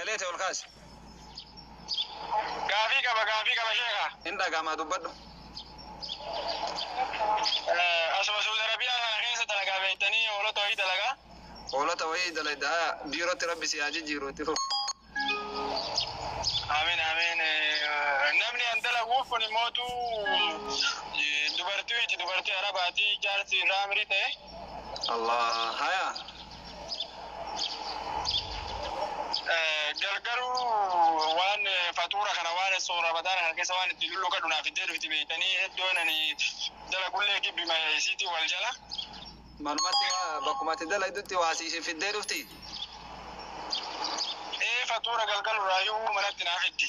sagaleete ol kaas. Gaafii qaba sheekha. Hin dhaga'ama dubbadhu. Asuma Saudi Arabiyaa kana keessa dalagaa beektanii hoolota wayii dalagaa? Hoolota wayii dalagaa biirootti rabbi si haa jijjiiru itti fufu. Amiin. Namni an dalaguuf kun immootu dubartii Arabaati jaarsi irraa amirii ta'e. Allah haya. Gargaruu waan fatuura kana waan soora bataana kana keessa waan itti lulluqa dhunaaf itti dhufti beektanii hedduun ani dalagullee gibbima isiitii wal jala. Malumatti bakkumatti dalagdutti waa siif fiddee dhufti. Fatuura galgalu raayyuu manatti naaf itti.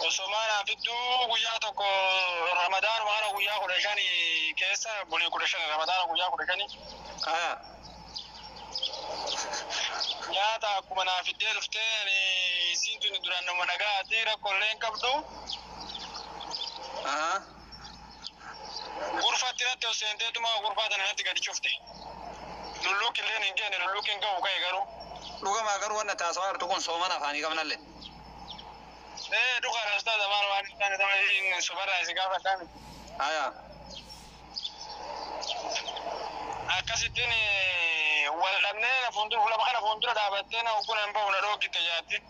Osoma naaf idduu guyyaa tokko Ramadaan waan guyyaa 15 keessa bulii 15 Ramadaan guyyaa 15. Nyaata akkuma naaf iddee dhuftee isiin tuni duraan nama nagaati rakkoolleen qabdu. Gurfaatti natti oseenteetuma gurfaa tana natti gadi cufte. Lulluuk illee hin geenne lulluuk hin gahu ka'e garuu. Dhugamaa garuu wanna taasawaa jirtu kun soomana afaanii qabnallee. Dhugaa raastaa maal waan hin taane taphanii subarraa si gaafadhaa miti. Akkasittiin wal dhabnee fuuldura kana fuuldura dhaabattee na kun hin bahu na dhooggitte jaatti.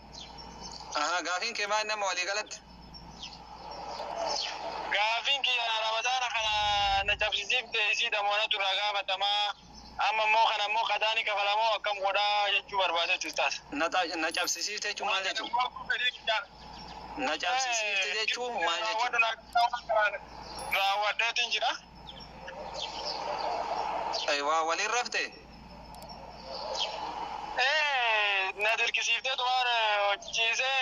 Gaafiin kee maal nama walii galatti? Gaafiin kiyya Ramadaana kana na cabsisiifte isii damoonatu irraa gaafatamaa. Amma immoo kana immoo qadaanii kafalamoo akkam godhaa jechuu barbaade jechuus. Na cabsisiifte jechuun maal jechuudha? Na cabsisiifte jechuun maal jechuudha? Raawwadheetiin jira. Waa waliin rafte? Na dirqisiiftee tumaan hojjiisee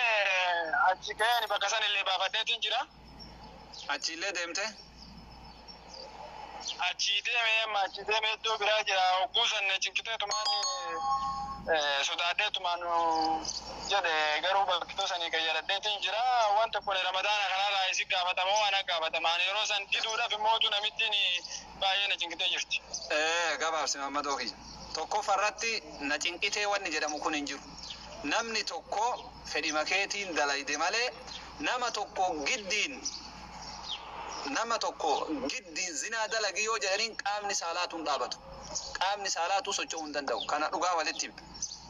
achi ka'ee bakka san illee baafadheetiin jira. Achi illee deemte? Achi deemee iddoo biraa jira. Ogguusan cinkitee tumaan sodaadheetumaan jedhe garuu bakkitoo sanii gayyadadheetiin jira. Wanta kun Ramadaana kanarraa isi gaafatamoo waan gaafatamaan yeroo san diduudhaaf immootu namittiin baay'ee na cinkitee jirti. Gabaabsi Maammadoo kiyya. Tokkoffarratti na cinqitee wanni jedhamu kun hin jiru. Namni tokko fedhi makeetiin dalayde malee nama tokko giddiin zinaa dalagi yoo jedhaniin qaamni saalaatuun dhaabatu. Qaamni saalaatu socho'uu hin danda'u. Kana dhugaa walitti himta.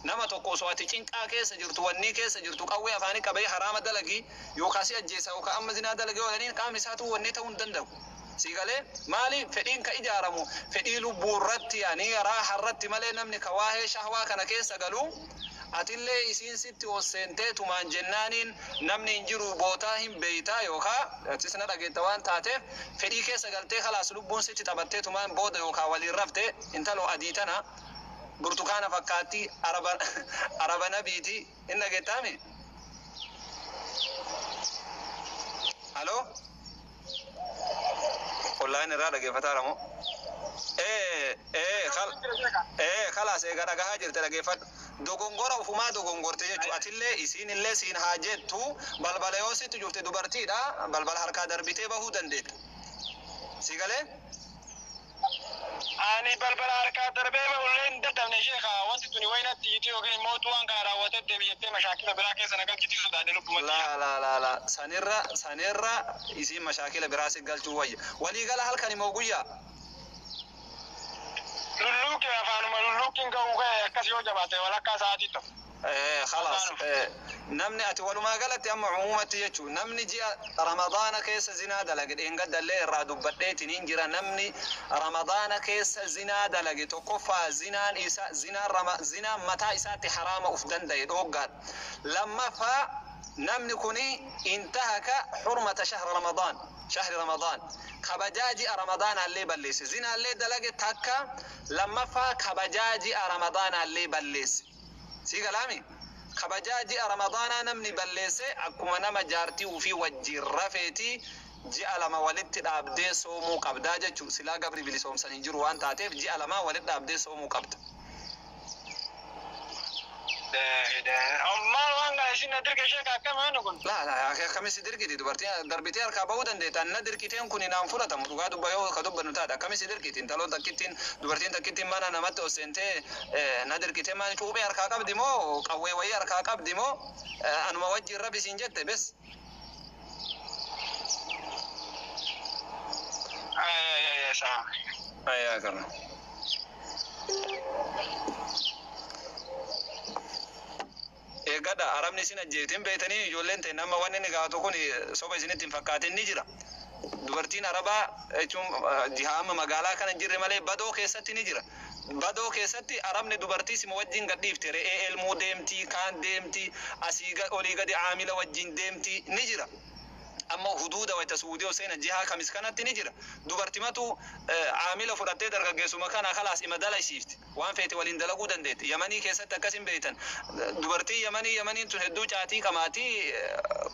Nama tokko osoo ati cinqaa keessa jirtu, wanni keessa jirtu, qawwee afaanii qabee haraama dalagi yookaan si ajjeesa yookaan amma zinaa dalagi yoo jedhaniin qaamni isaatu wanni ta'uu hin danda'u. Sigalee maali fedhiin ka ijaaramu fedhii lubbuu irratti yaani raaha irratti malee namni ka waa'ee shahwaa kana keessa galu atillee isiin sitti osseentee tumaan jennaaniin namni hin jiru bootaa hin beeytaa yookaan atis na dhageetta waan taateef fedhii keessa galtee khalaas lubbuun sitti taphattee tumaan booda yookaan waliin rafte intaloo adii tana burtukaana fakkaatti araba nabiiti hin dhageettaami. Haloo? Online irraa dhaggeeffataa jiramo. Khalaas egaa dhagahaa jirte dhaggeeffadhu. Dogongora ufumaa dogongorte jechuudha. Atillee isiin illee siin haa jettu balbala yoo sitti jufte dubartiidha. Balbala harkaa darbitee bahuu dandeetta. Si galee? Ani balbala harkaa darbee bahullee hin dadhabne sheekha. Wanti tuni waynatti yitii yookiin immoo tuwaan kana raawwatee deebi'ettee mashaakila biraa keessa nagal jitii sodaadhe lubbumatti. La. Sanirra isiin mashaakila biraa si galchuu wayya. Waliigala halkan immoo guyyaa. Lulluuqee afaanuma lulluuqiin ga'uu ga'e akkas yoo jabaate walakkaa sa'aatii ta'u. خلاص نمني أتي ولما قالت يا عمومة يجو نمني جاء رمضان كيس زنا دلقت إن قد اللي رادو بديت نينجرا نمني رمضان كيس زنا دلقت وقفا زنا إسا زنا متى إساتي حرام أفدن دايد وقال لما فا نمني كوني انتهك حرمة شهر رمضان خبجاجي رمضان اللي بليس زنا اللي دلقت هكا لما فا خبجاجي رمضان اللي بليس سي كلامي خبجاجي رمضان نمني بلسه اكما نما جارتي وفي وجه رفيتي جاء لما ولدت ابدي سومو قبدا جچو سلا غبري بلي سوم سنجر وان تاتف جاء لما ولدت ابدي سومو قبد ده اما وان غاشين kana dirqa ishee akkama kun لا كمس دركتي دبرتي دربتي أركا بودن ده تان دركتين كوني نام فلا تام تقعد بيو كتب بنوتا كمس دركتين تلو تكتين دبرتين تكتين ما أنا نمت وسنتي ندركتين ما نشوف أركا كاب ديمو قوي ويا أركا كاب ديمو أنا ما وجه ربي سنجت بس يا سلام أيوة كنا eegada arabni sin ajjeetin beeytanii ijoolleen ta'e nama wanni ni gaatu kun soba isinitti hin fakkaatin ni jira dubartiin arabaa jechuun jihaama magaalaa kana jirre malee badoo keessatti ni jira badoo keessatti arabni dubartii sima wajjin gadhiifte re'ee elmuu deemtii kaan deemtii asii olii gadi aamila wajjin deemtii ni jira amma huduuda wayta suudiyoo seena jihaa kamis kanatti ni jira dubartimatu aamila fudhattee dargaggeessuma kana khalaas ima dalaysiifti waan feete waliin dalaguu dandeetti yamanii keessatti akkasin beeytan dubartii yamaniin tun hedduu caatii kamaatii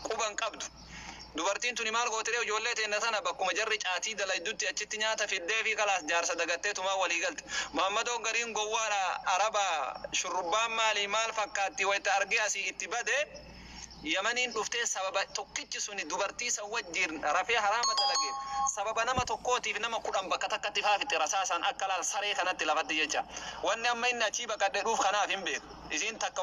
quban qabdu dubartiin tuni maal goote ijoollee teenna sana bakkuma jarri caatii dalaydutti achitti nyaata fiddee fi khalaas jaarsa dagattee tumaa walii galte Muhammadoo gariin gowwaadha araba shurrubbaan maal fakkaatti wayta argee asii itti bade yamaniin dhuftee sababa tokkichi suni dubartii san wajjin rafee haraama dalageen sababa nama tokkootiif nama kudhan bakka takkatti faafitti rasaasan akka laal saree kanatti lafatti jecha wanni amma inni achii bakka dhuuf kanaaf hin beeku isiin takka